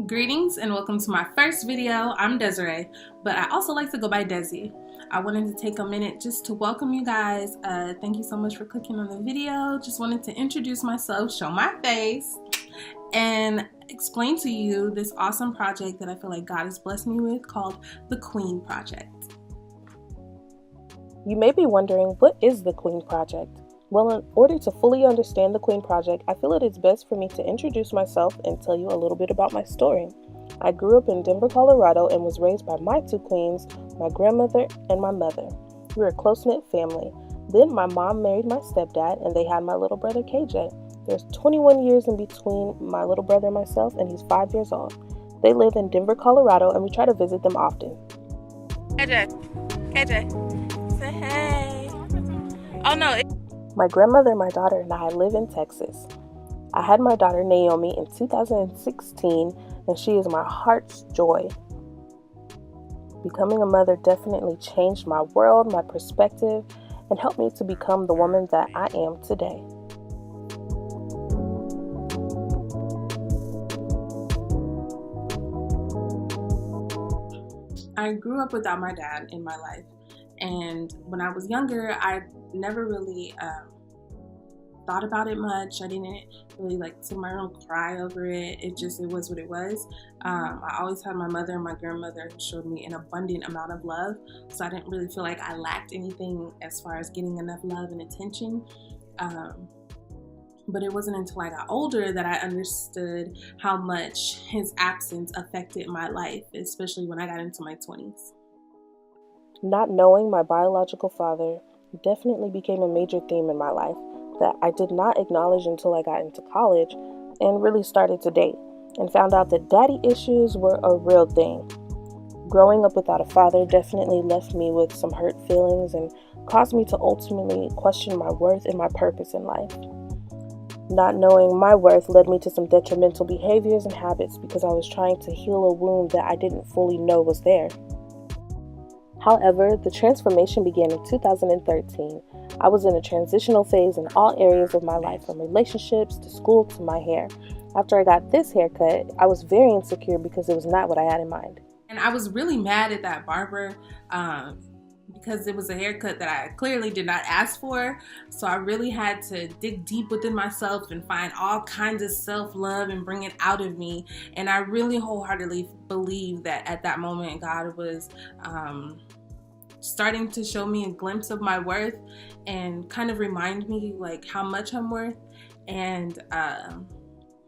Greetings and welcome to my first video. I'm Desiree, but I also like to go by Desi. I wanted to take a minute just to welcome you guys. Thank you so much for clicking on the video. Just wanted to introduce myself, show my face, and explain to you this awesome project that I feel like God has blessed me with called the Queen Project. You may be wondering, what is the Queen Project? Well, in order to fully understand the Queen Project, I feel it is best for me to introduce myself and tell you a little bit about my story. I grew up in Denver, Colorado, and was raised by my two queens, my grandmother and my mother. We were a close-knit family. Then my mom married my stepdad, and they had my little brother, KJ. There's 21 years in between my little brother and myself, and he's 5 years old. They live in Denver, Colorado, and we try to visit them often. KJ, say hey. Oh no. My grandmother, my daughter, and I live in Texas. I had my daughter Naomi in 2016, and she is my heart's joy. Becoming a mother definitely changed my world, my perspective, and helped me to become the woman that I am today. I grew up without my dad in my life, and when I was younger, I never really thought about it much. I didn't really sit in my room, cry over it. It was what it was. I always had my mother and my grandmother who showed me an abundant amount of love, so I didn't really feel like I lacked anything as far as getting enough love and attention. But it wasn't until I got older that I understood how much his absence affected my life, especially when I got into my 20s. Not knowing my biological father definitely became a major theme in my life that I did not acknowledge until I got into college and really started to date and found out that daddy issues were a real thing. Growing up without a father definitely left me with some hurt feelings and caused me to ultimately question my worth and my purpose in life. Not knowing my worth led me to some detrimental behaviors and habits because I was trying to heal a wound that I didn't fully know was there. However, the transformation began in 2013. I was in a transitional phase in all areas of my life, from relationships to school to my hair. After I got this haircut, I was very insecure because it was not what I had in mind. And I was really mad at that barber because it was a haircut that I clearly did not ask for. So I really had to dig deep within myself and find all kinds of self-love and bring it out of me. And I really wholeheartedly believe that at that moment, God was starting to show me a glimpse of my worth and kind of remind me how much I'm worth, and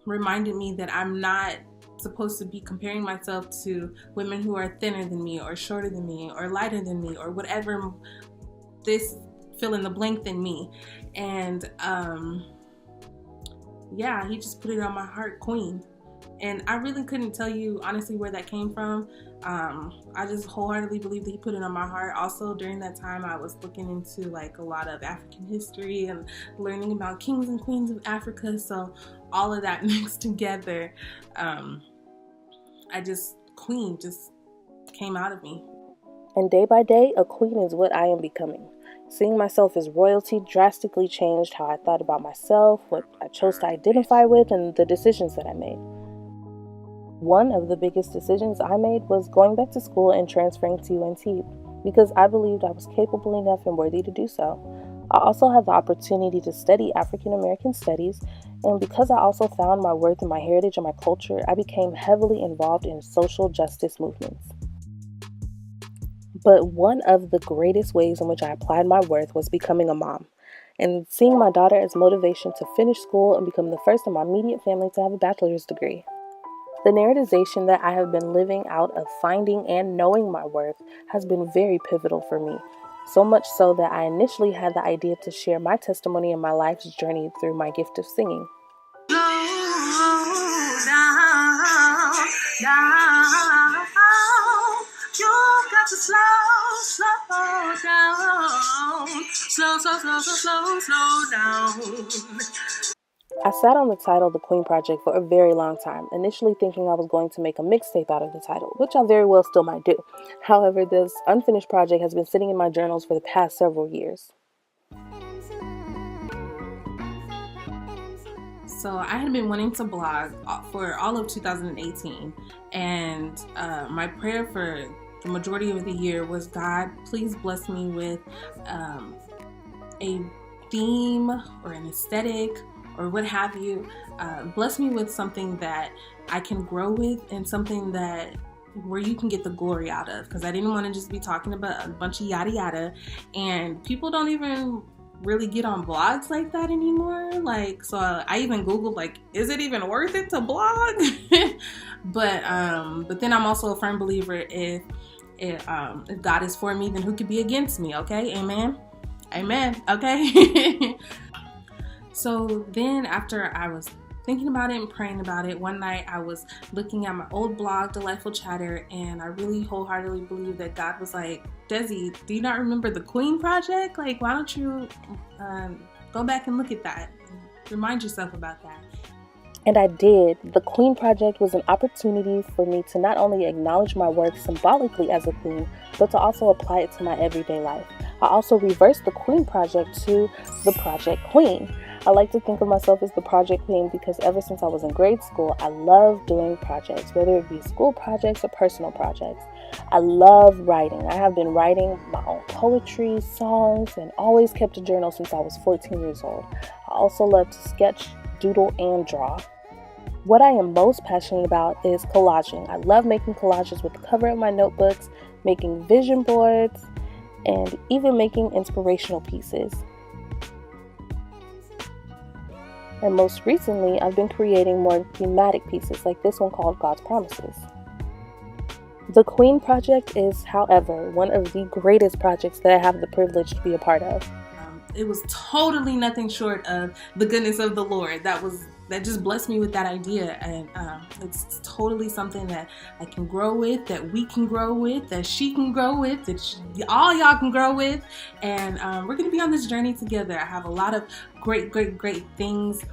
reminded me that I'm not supposed to be comparing myself to women who are thinner than me or shorter than me or lighter than me or whatever this fill in the blank than me. And yeah, he just put it on my heart, Queen. And I really couldn't tell you honestly where that came from. I just wholeheartedly believe that he put it on my heart. Also, during that time, I was looking into a lot of African history and learning about kings and queens of Africa. So all of that mixed together, Queen just came out of me. And day by day, a queen is what I am becoming. Seeing myself as royalty drastically changed how I thought about myself, what I chose to identify with, and the decisions that I made. One of the biggest decisions I made was going back to school and transferring to UNT because I believed I was capable enough and worthy to do so. I also had the opportunity to study African American studies, and because I also found my worth in my heritage and my culture, I became heavily involved in social justice movements. But one of the greatest ways in which I applied my worth was becoming a mom, and seeing my daughter as motivation to finish school and become the first in my immediate family to have a bachelor's degree. The narratization that I have been living out of finding and knowing my worth has been very pivotal for me, so much so that I initially had the idea to share my testimony and my life's journey through my gift of singing. Slow down. I sat on the title The Queen Project for a very long time, initially thinking I was going to make a mixtape out of the title, which I very well still might do. However, this unfinished project has been sitting in my journals for the past several years. So I had been wanting to blog for all of 2018, and my prayer for the majority of the year was, God, please bless me with a theme or an aesthetic or what have you. Bless me with something that I can grow with and something that where you can get the glory out of, because I didn't want to just be talking about a bunch of yada yada, and people don't even really get on blogs like that anymore. Like, so I even Googled, like, is it even worth it to blog? but then I'm also a firm believer, if God is for me, then who could be against me? Okay, amen, okay. So then after I was thinking about it and praying about it, one night I was looking at my old blog, Delightful Chatter, and I really wholeheartedly believe that God was like, Desi, do you not remember the Queen Project? Like, why don't you go back and look at that and remind yourself about that? And I did. The Queen Project was an opportunity for me to not only acknowledge my work symbolically as a queen, but to also apply it to my everyday life. I also reversed the Queen Project to the Project Queen. I like to think of myself as the Project Queen because ever since I was in grade school, I love doing projects, whether it be school projects or personal projects. I love writing. I have been writing my own poetry, songs, and always kept a journal since I was 14 years old. I also love to sketch, doodle, and draw. What I am most passionate about is collaging. I love making collages with the cover of my notebooks, making vision boards, and even making inspirational pieces. And most recently, I've been creating more thematic pieces like this one called God's Promises. The Queen Project is, however, one of the greatest projects that I have the privilege to be a part of. It was totally nothing short of the goodness of the Lord. That just blessed me with that idea, and it's totally something that I can grow with, that we can grow with, that she can grow with, that all y'all can grow with, and we're going to be on this journey together. I have a lot of great things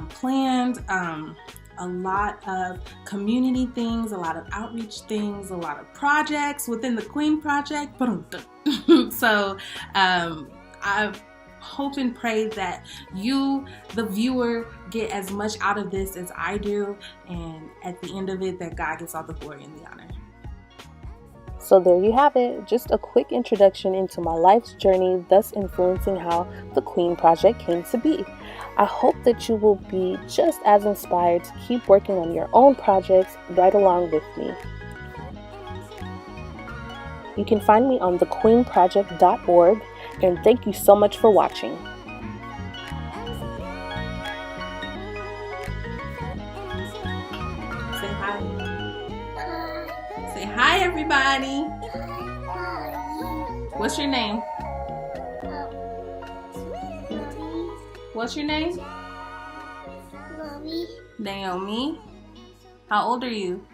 planned, a lot of community things, a lot of outreach things, a lot of projects within the Queen Project. So I hope and pray that you, the viewer, get as much out of this as I do, and at the end of it, that God gets all the glory and the honor. So there you have it, just a quick introduction into my life's journey, thus influencing how the Queen Project came to be. I hope that you will be just as inspired to keep working on your own projects right along with me. You can find me on thequeenproject.org, and thank you so much for watching. Say hi. Say hi, everybody. What's your name? What's your name? Naomi. How old are you?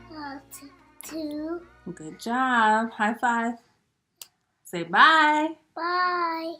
2. Good job. High five. Say bye. Bye.